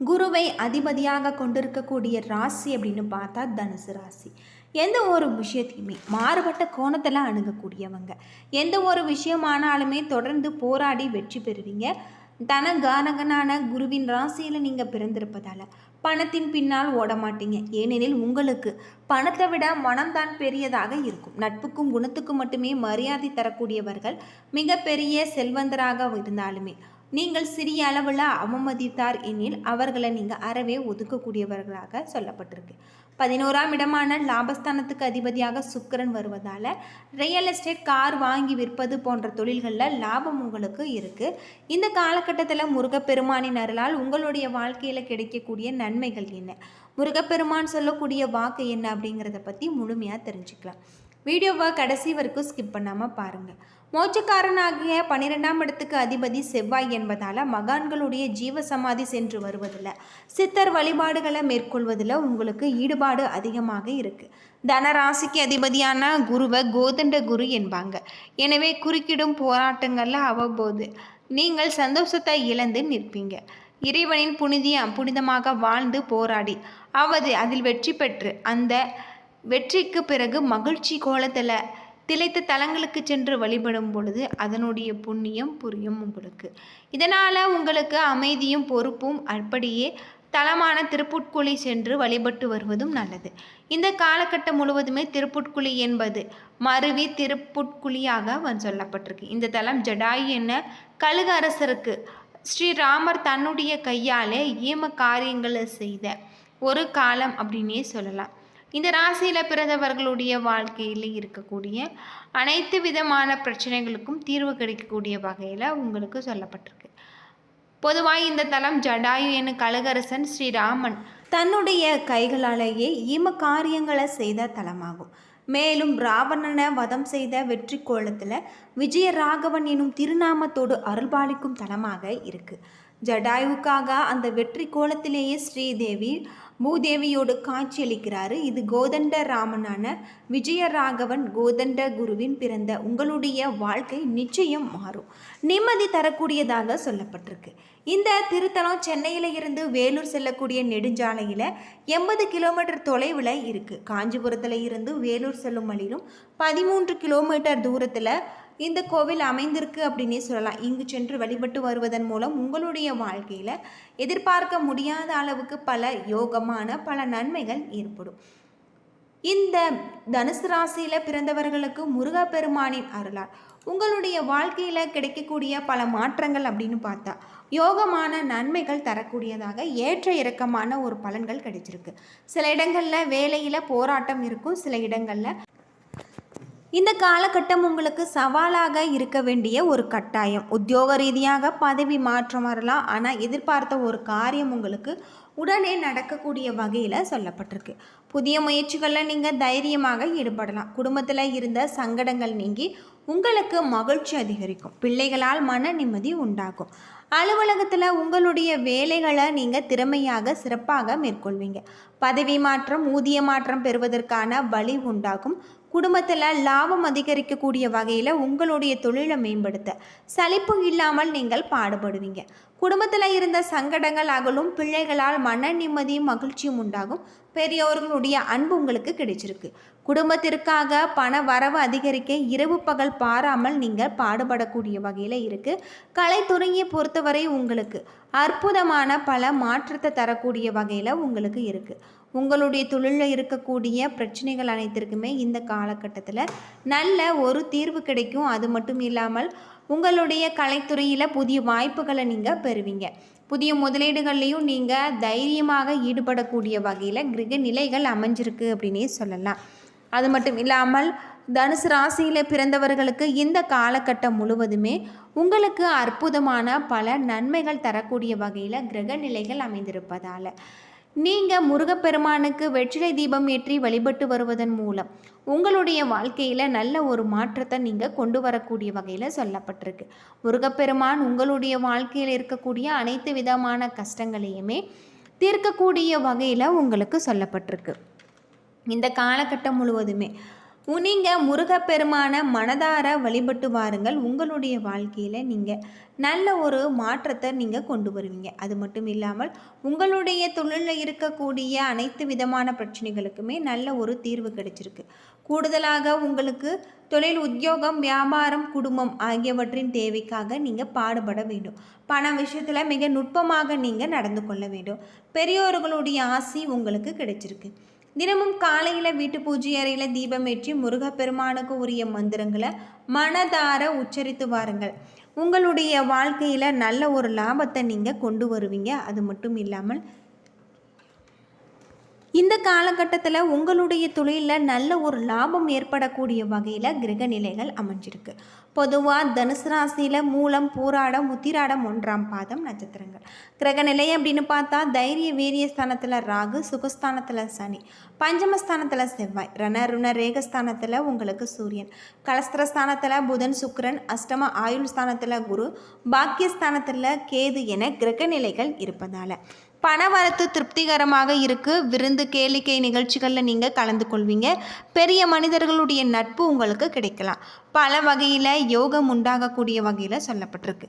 குருவை அதிபதியாக கொண்டிருக்கக்கூடிய ராசி அப்படின்னு பார்த்தா தனுசு ராசி. எந்த ஒரு விஷயத்தையுமே மாறுபட்ட கோணத்தில் அணுகக்கூடியவங்க. எந்த ஒரு விஷயமானாலுமே தொடர்ந்து போராடி வெற்றி பெறுவீங்க. தனகாரகனான குருவின் ராசியில் நீங்கள் பிறந்திருப்பதால் பணத்தின் பின்னால் ஓட மாட்டீங்க. ஏனெனில் உங்களுக்கு பணத்தை விட மனம்தான் பெரியதாக இருக்கும். நட்புக்கும் குணத்துக்கும் மட்டுமே மரியாதை தரக்கூடியவர்கள் மிகப்பெரிய செல்வந்தராக இருந்தாலுமே நீங்கள் சிறிய அளவில் அவமதித்தார் எனில் அவர்களை நீங்கள் அறவே ஒதுக்கக்கூடியவர்களாக சொல்லப்பட்டிருக்கு. 11ஆம் இடமான லாபஸ்தானத்துக்கு அதிபதியாக சுக்கிரன் வருவதால் ரியல் எஸ்டேட், கார் வாங்கி விற்பது போன்ற தொழில்களில் லாபம் உங்களுக்கு இருக்குது. இந்த காலகட்டத்தில் முருகப்பெருமானின் அருளால் உங்களுடைய வாழ்க்கையில் கிடைக்கக்கூடிய நன்மைகள் என்ன, முருகப்பெருமான் சொல்லக்கூடிய வாக்கு என்ன அப்படிங்கிறத பற்றி முழுமையாக தெரிஞ்சுக்கலாம். வீடியோவை கடைசி வரைக்கும் ஸ்கிப் பண்ணாமல் பாருங்கள். மோட்சக்காரனாகிய 12ஆம் இடத்துக்கு அதிபதி செவ்வாய் என்பதால் மகான்களுடைய ஜீவசமாதி சென்று வருவதில், சித்தர் வழிபாடுகளை மேற்கொள்வதில் உங்களுக்கு ஈடுபாடு அதிகமாக இருக்குது. தனராசிக்கு அதிபதியான குருவை கோதண்ட குரு என்பாங்க. எனவே குறுக்கிடும் போராட்டங்களில் அவ்வப்போது நீங்கள் சந்தோஷத்தை இழந்து நிற்பீங்க. இறைவனின் புனிதமாக வாழ்ந்து போராடி அதில் வெற்றி பெற்று அந்த வெற்றிக்கு பிறகு மகிழ்ச்சி கோலத்தில் திளைத்த தலங்களுக்கு சென்று வழிபடும் பொழுது அதனுடைய புண்ணியம் புரியும் உங்களுக்கு. இதனால் உங்களுக்கு அமைதியும் பொறுப்பும் அப்படியே தலமான திருப்புட்குழி சென்று வழிபட்டு வருவதும் நல்லது. இந்த காலகட்டம் முழுவதுமே திருப்புட்குழி என்பது மருவி திருப்புட்குழியாக சொல்லப்பட்டிருக்கு. இந்த தலம் ஜடாயு என்ன கழுகு அரசருக்கு ஸ்ரீராமர் தன்னுடைய கையாலே ஈம காரியங்களை செய்த ஒரு காலம் அப்படின்னே சொல்லலாம். இந்த ராசியில் பிறந்தவர்களுடைய வாழ்க்கையில் இருக்கக்கூடிய அனைத்து விதமான பிரச்சனைகளுக்கும் தீர்வு கிடைக்கக்கூடிய வகையில் உங்களுக்கு சொல்லப்பட்டிருக்கு. பொதுவாக இந்த தலம் ஜடாயு எனும் கழுகரசன் ஸ்ரீராமன் தன்னுடைய கைகளாலேயே ஈம காரியங்களை செய்த தலமாகும். மேலும் ராவணனை வதம் செய்த வெற்றி கோலத்தில் விஜயராகவன் எனும் திருநாமத்தோடு அருள்பாலிக்கும் தலமாக இருக்குது. ஜடாயுக்காக அந்த வெற்றி கோலத்திலேயே ஸ்ரீதேவி பூதேவியோடு காட்சியளிக்கிறாரு. இது கோதண்ட ராமனான விஜயராகவன் கோதண்ட குருவின் பிறந்த உங்களுடைய வாழ்க்கை நிச்சயம் மாறும், நிம்மதி தரக்கூடியதாக சொல்லப்பட்டிருக்கு. இந்த திருத்தலம் சென்னையில் இருந்து வேலூர் செல்லக்கூடிய நெடுஞ்சாலையில் 80 கிலோமீட்டர் தொலைவில் இருக்குது. காஞ்சிபுரத்தில் இருந்து வேலூர் செல்லும் வழியிலும் 13 கிலோமீட்டர் தூரத்தில் இந்த கோவில் அமைந்திருக்கு அப்படின்னே சொல்லலாம். இங்கு சென்று வழிபட்டு வருவதன் மூலம் உங்களுடைய வாழ்க்கையில் எதிர்பார்க்க முடியாத அளவுக்கு பல யோகமான பல நன்மைகள் ஏற்படும். இந்த தனுசு ராசியில் பிறந்தவர்களுக்கு முருகப்பெருமானின் அருளால் உங்களுடைய வாழ்க்கையில் கிடைக்கக்கூடிய பல மாற்றங்கள் அப்படின்னு பார்த்தா யோகமான நன்மைகள் தரக்கூடியதாக ஏற்ற இறக்கமான ஒரு பலன்கள் கிடைச்சிருக்கு. சில இடங்களில் வேலையில் போராட்டம் இருக்கும். சில இடங்களில் இந்த காலகட்டம் உங்களுக்கு சவாலாக இருக்க வேண்டிய ஒரு கட்டாயம். உத்தியோக ரீதியாக பதவி மாற்றம் வரலாம். ஆனால் எதிர்பார்த்த ஒரு காரியம் உங்களுக்கு உடனே நடக்கக்கூடிய வகையில் சொல்லப்பட்டிருக்கு. புதிய முயற்சிகளில் நீங்கள் தைரியமாக ஈடுபடலாம். குடும்பத்தில் இருந்த சங்கடங்கள் நீங்கி உங்களுக்கு மகிழ்ச்சி அதிகரிக்கும். பிள்ளைகளால் மன நிம்மதி உண்டாகும். அலுவலகத்தில் உங்களுடைய வேலைகளை நீங்கள் திறமையாக சிறப்பாக மேற்கொள்வீங்க. பதவி மாற்றம், ஊதிய மாற்றம் பெறுவதற்கான வழி உண்டாகும். குடும்பத்தில் லாபம் அதிகரிக்கக்கூடிய வகையில் உங்களுடைய தொழிலை மேம்படுத்த சலிப்பு இல்லாமல் நீங்கள் பாடுபடுவீங்க. குடும்பத்தில் இருந்த சங்கடங்கள் அகலும். பிள்ளைகளால் மன நிம்மதியும் மகிழ்ச்சியும் உண்டாகும். பெரியவர்களுடைய அன்பு உங்களுக்கு கிடைச்சிருக்கு. குடும்பத்திற்காக பண வரவு அதிகரிக்க இரவு பகல் பாராமல் நீங்கள் பாடுபடக்கூடிய வகையில் இருக்குது. கலைத்துறையை பொறுத்தவரை உங்களுக்கு அற்புதமான பல மாற்றத்தை தரக்கூடிய வகையில் உங்களுக்கு இருக்குது. உங்களுடைய தொழிலில் இருக்கக்கூடிய பிரச்சனைகள் அனைத்திற்குமே இந்த காலகட்டத்தில் நல்ல ஒரு தீர்வு கிடைக்கும். அது மட்டும் இல்லாமல் உங்களுடைய கலைத்துறையில் புதிய வாய்ப்புகளை நீங்கள் பெறுவீங்க. புதிய முதலீடுகள்லையும் நீங்கள் தைரியமாக ஈடுபடக்கூடிய வகையில் கிரக நிலைகள் அமைஞ்சிருக்கு அப்படின்னே சொல்லலாம். அது மட்டும் இல்லாமல் தனுசு ராசியில் பிறந்தவர்களுக்கு இந்த காலகட்டம் முழுவதுமே உங்களுக்கு அற்புதமான பல நன்மைகள் தரக்கூடிய வகையில் கிரக நிலைகள் அமைந்திருப்பதால் நீங்கள் முருகப்பெருமானுக்கு வெற்றிலை தீபம் ஏற்றி வழிபட்டு வருவதன் மூலம் உங்களுடைய வாழ்க்கையில் நல்ல ஒரு மாற்றத்தை நீங்கள் கொண்டு வரக்கூடிய வகையில் சொல்லப்பட்டிருக்கு. முருகப்பெருமான் உங்களுடைய வாழ்க்கையில் இருக்கக்கூடிய அனைத்து விதமான கஷ்டங்களையுமே தீர்க்கக்கூடிய வகையில் உங்களுக்கு சொல்லப்பட்டிருக்கு. இந்த காலகட்டம் முழுவதுமே நீங்கள் முருகப்பெருமான மனதார வழிபட்டு வாருங்கள். உங்களுடைய வாழ்க்கையில் நீங்கள் நல்ல ஒரு மாற்றத்தை நீங்கள் கொண்டு வருவீங்க. அது மட்டும் இல்லாமல் உங்களுடைய தொழிலில் இருக்கக்கூடிய அனைத்து விதமான பிரச்சனைகளுக்குமே நல்ல ஒரு தீர்வு கிடைச்சிருக்கு. கூடுதலாக உங்களுக்கு தொழில், உத்தியோகம், வியாபாரம், குடும்பம் ஆகியவற்றின் தேவைக்காக நீங்கள் பாடுபட வேண்டும். பண விஷயத்தில் மிக நுட்பமாக நீங்கள் நடந்து கொள்ள வேண்டும். பெரியோர்களுடைய ஆசி உங்களுக்கு கிடைச்சிருக்கு. தினமும் காலையில் வீட்டு பூஜை அறையில் தீபமேற்றி முருகப்பெருமானுக்கு உரிய மந்திரங்களை மனதார உச்சரித்து வாருங்கள். உங்களுடைய வாழ்க்கையில் நல்ல ஒரு லாபத்தை நீங்கள் கொண்டு வருவீங்க. அது மட்டும் இல்லாமல் இந்த காலகட்டத்தில் உங்களுடைய தொழிலில் நல்ல ஒரு லாபம் ஏற்படக்கூடிய வகையில் கிரக நிலைகள் அமைஞ்சிருக்கு. பொதுவாக தனுசு ராசியில் மூலம், பூராடம், உத்திராடம் 1ஆம் பாதம் நட்சத்திரங்கள். கிரக நிலை அப்படின்னு பார்த்தா தைரிய வீரிய ஸ்தானத்தில் ராகு, சுகஸ்தானத்தில் சனி, பஞ்சமஸ்தானத்தில் செவ்வாய், ருண ரேகஸ்தானத்தில் உங்களுக்கு சூரியன், கலஸ்திரஸ்தானத்தில் புதன், சுக்கிரன், அஷ்டம ஆயுள் ஸ்தானத்தில் குரு, பாக்கியஸ்தானத்தில் கேது என கிரக நிலைகள் இருப்பதால் பணவரத்து திருப்திகரமாக இருக்குது. விருந்து, கேளிக்கை நிகழ்ச்சிகளில் நீங்கள் கலந்து கொள்வீங்க. பெரிய மனிதர்களுடைய நட்பு உங்களுக்கு கிடைக்கலாம். பல வகையில் யோகம் உண்டாகக்கூடிய வகையில் சொல்லப்பட்டிருக்கு.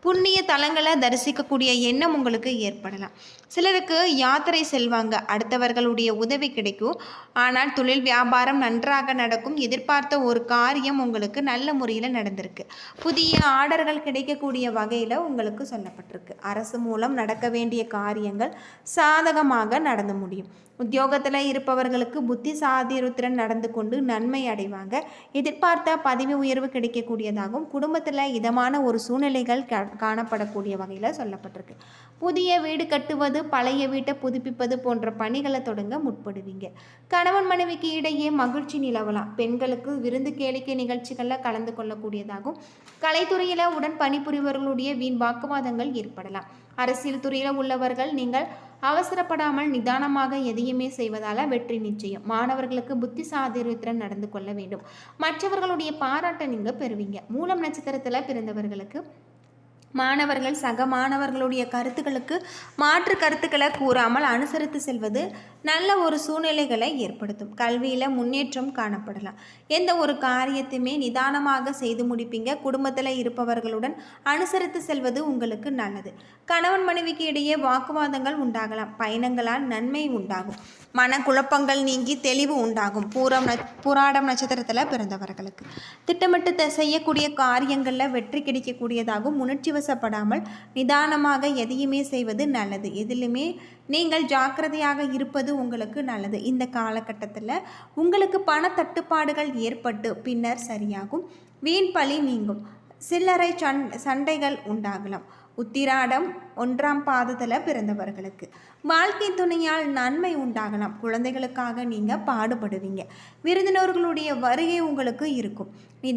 புண்ணிய தலங்களை தரிசிக்கக்கூடிய எண்ணம் உங்களுக்கு ஏற்படலாம். சிலருக்கு யாத்திரை செல்வாங்க, அடுத்தவர்களுடைய உதவி கிடைக்கும். ஆனால் தொழில், வியாபாரம் நன்றாக நடக்கும். எதிர்பார்த்த ஒரு காரியம் உங்களுக்கு நல்ல முறையில் நடந்திருக்கு. புதிய ஆர்டர்கள் கிடைக்கக்கூடிய வகையில் உங்களுக்கு சொல்லப்பட்டிருக்கு. அரசு மூலம் நடக்க வேண்டிய காரியங்கள் சாதகமாக நடந்து முடியும். உத்தியோகத்தில் இருப்பவர்களுக்கு புத்தி சாதிருத்திரன் நடந்து கொண்டு நன்மை அடைவாங்க. எதிர்பார்த்த பதவி உயர்வு கிடைக்கக்கூடியதாகவும் குடும்பத்தில் இதமான ஒரு சூழ்நிலைகள் காணப்படக்கூடிய வகையில் சொல்லப்பட்டிருக்கு. புதிய வீடு கட்டுவது, பழைய வீட்டை புதுப்பிப்பது போன்ற பணிகளை தொடங்க முற்படுவீங்க. கணவன் மனைவிக்கு இடையே மகிழ்ச்சி நிலவலாம். பெண்களுக்கு விருந்து, கேளிக்கை நிகழ்ச்சிகளில் கலந்து கொள்ளக்கூடியதாகவும் கலைத்துறையில் உடன் பணிபுரிவர்களுடைய வீண் வாக்குவாதங்கள் ஏற்படலாம். அரசியல் துறையில் உள்ளவர்கள் நீங்கள் அவசரப்படாமல் நிதானமாக எதையுமே செய்வதால் வெற்றி நிச்சயம். மாணவர்களுக்கு புத்தி சாதுரியத்துடன் நடந்து கொள்ள வேண்டும். மற்றவர்களுடைய பாராட்டை நீங்கள் பெறுவீங்க. மூலம் நட்சத்திரத்தில் பிறந்தவர்களுக்கு மாணவர்கள் சக மாணவர்களுடைய கருத்துக்களுக்கு மாற்று கருத்துக்களை கூறாமல் அனுசரித்து செல்வது நல்ல ஒரு சூழ்நிலைகளை ஏற்படுத்தும். கல்வியில் முன்னேற்றம் காணப்படலாம். எந்த ஒரு காரியத்தையுமே நிதானமாக செய்து முடிப்பீங்க. குடும்பத்தில் இருப்பவர்களுடன் அனுசரித்து செல்வது உங்களுக்கு நல்லது. கணவன் மனைவிக்கு இடையே வாக்குவாதங்கள் உண்டாகலாம். பயணங்களால் நன்மை உண்டாகும். மனக்குழப்பங்கள் நீங்கி தெளிவு உண்டாகும். பூராடம் நட்சத்திரத்தில் பிறந்தவர்களுக்கு திட்டமிட்டு செய்யக்கூடிய காரியங்களில் வெற்றி கிடைக்கக்கூடியதாகும். உணர்ச்சி வசப்படாமல் நிதானமாக எதையுமே செய்வது நல்லது. எதிலுமே நீங்கள் ஜாக்கிரதையாக இருப்பது உங்களுக்கு நல்லது. இந்த காலகட்டத்தில் உங்களுக்கு பண தட்டுப்பாடுகள் ஏற்பட்டு பின்னர் சரியாகும். வீண் பழி நீங்கும். சில்லறை சண்டைகள் உண்டாகலாம். உத்திராடம் 1ஆம் பாதத்தில் பிறந்தவர்களுக்கு வாழ்க்கை துணையால் நன்மை உண்டாகலாம். குழந்தைகளுக்காக நீங்கள் பாடுபடுவீங்க. விருந்தினர்களுடைய வருகை உங்களுக்கு இருக்கும்.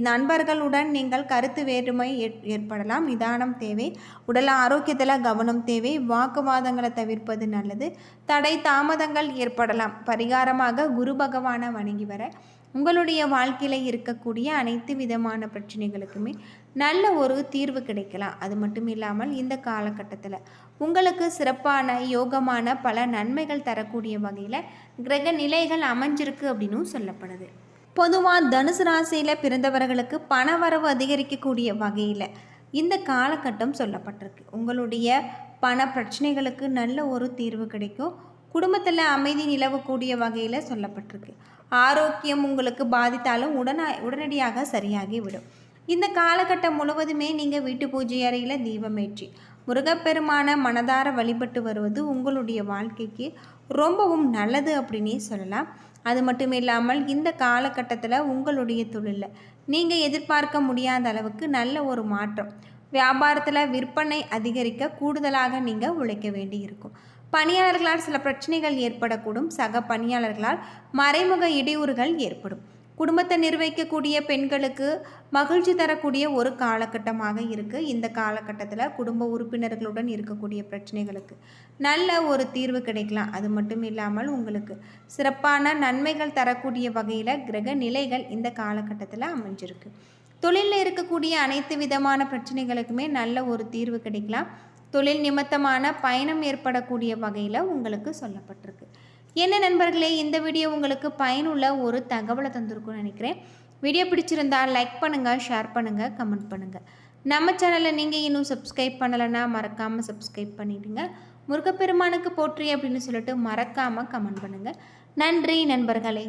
நண்பர்களுடன் நீங்கள் கருத்து வேற்றுமை ஏற்படலாம். நிதானம் தேவை. உடல் ஆரோக்கியத்தில் கவனம் தேவை. வாக்குவாதங்களை தவிர்ப்பது நல்லது. தடை தாமதங்கள் ஏற்படலாம். பரிகாரமாக குரு பகவானை வணங்கி வர உங்களுடைய வாழ்க்கையில் இருக்கக்கூடிய அனைத்து விதமான பிரச்சனைகளுக்குமே நல்ல ஒரு தீர்வு கிடைக்கலாம். அது மட்டும் இல்லாமல் இந்த காலகட்டத்தில் உங்களுக்கு சிறப்பான யோகமான பல நன்மைகள் தரக்கூடிய வகையில் கிரக நிலைகள் அமைஞ்சிருக்கு அப்படின்னும் சொல்லப்படுது. பொதுவாக தனுசு ராசியில் பிறந்தவர்களுக்கு பண வரவு அதிகரிக்கக்கூடிய வகையில் இந்த காலகட்டம் சொல்லப்பட்டிருக்கு. உங்களுடைய பண பிரச்சனைகளுக்கு நல்ல ஒரு தீர்வு கிடைக்கும். குடும்பத்தில் அமைதி நிலவக்கூடிய வகையில் சொல்லப்பட்டிருக்கு. ஆரோக்கியம் உங்களுக்கு பாதித்தாலும் உடனடியாக சரியாகிவிடும். இந்த காலகட்டம் முழுவதுமே நீங்கள் வீட்டு பூஜை அறையில் தீபமேற்றி முருகப்பெருமான மனதார வழிபட்டு வருவது உங்களுடைய வாழ்க்கைக்கு ரொம்பவும் நல்லது அப்படின்னே சொல்லலாம். அது மட்டும் இல்லாமல் இந்த காலகட்டத்தில் உங்களுடைய தொழிலில் நீங்கள் எதிர்பார்க்க முடியாத அளவுக்கு நல்ல ஒரு மாற்றம். வியாபாரத்தில் விற்பனை அதிகரிக்க கூடுதலாக நீங்கள் உழைக்க வேண்டி இருக்கும். பணியாளர்களால் சில பிரச்சனைகள் ஏற்படக்கூடும். சக பணியாளர்களால் மறைமுக இடையூறுகள் ஏற்படும். குடும்பத்தை நிர்வகிக்கக்கூடிய பெண்களுக்கு மகிழ்ச்சி தரக்கூடிய ஒரு காலகட்டமாக இருக்குது. இந்த காலகட்டத்தில் குடும்ப உறுப்பினர்களுடன் இருக்கக்கூடிய பிரச்சனைகளுக்கு நல்ல ஒரு தீர்வு கிடைக்கலாம். அது மட்டும் இல்லாமல் உங்களுக்கு சிறப்பான நன்மைகள் தரக்கூடிய வகையில் கிரக நிலைகள் இந்த காலகட்டத்தில் அமைஞ்சிருக்கு. தொழிலில் இருக்கக்கூடிய அனைத்து விதமான பிரச்சனைகளுக்குமே நல்ல ஒரு தீர்வு கிடைக்கலாம். தொழில் நிமித்தமான பயணம் ஏற்படக்கூடிய வகையில் உங்களுக்கு சொல்லப்பட்டிருக்கு. என்ன நண்பர்களே, இந்த வீடியோ உங்களுக்கு பயனுள்ள ஒரு தகவலை தந்திருக்கும்னு நினைக்கிறேன். வீடியோ பிடிச்சிருந்தால் லைக் பண்ணுங்கள், ஷேர் பண்ணுங்கள், கமெண்ட் பண்ணுங்கள். நம்ம சேனலை நீங்கள் இன்னும் சப்ஸ்கிரைப் பண்ணலைன்னா மறக்காமல் சப்ஸ்கிரைப் பண்ணிவிடுங்க. முருகப்பெருமானுக்கு போற்றி அப்படின்னு சொல்லிட்டு மறக்காமல் கமெண்ட் பண்ணுங்கள். நன்றி நண்பர்களே.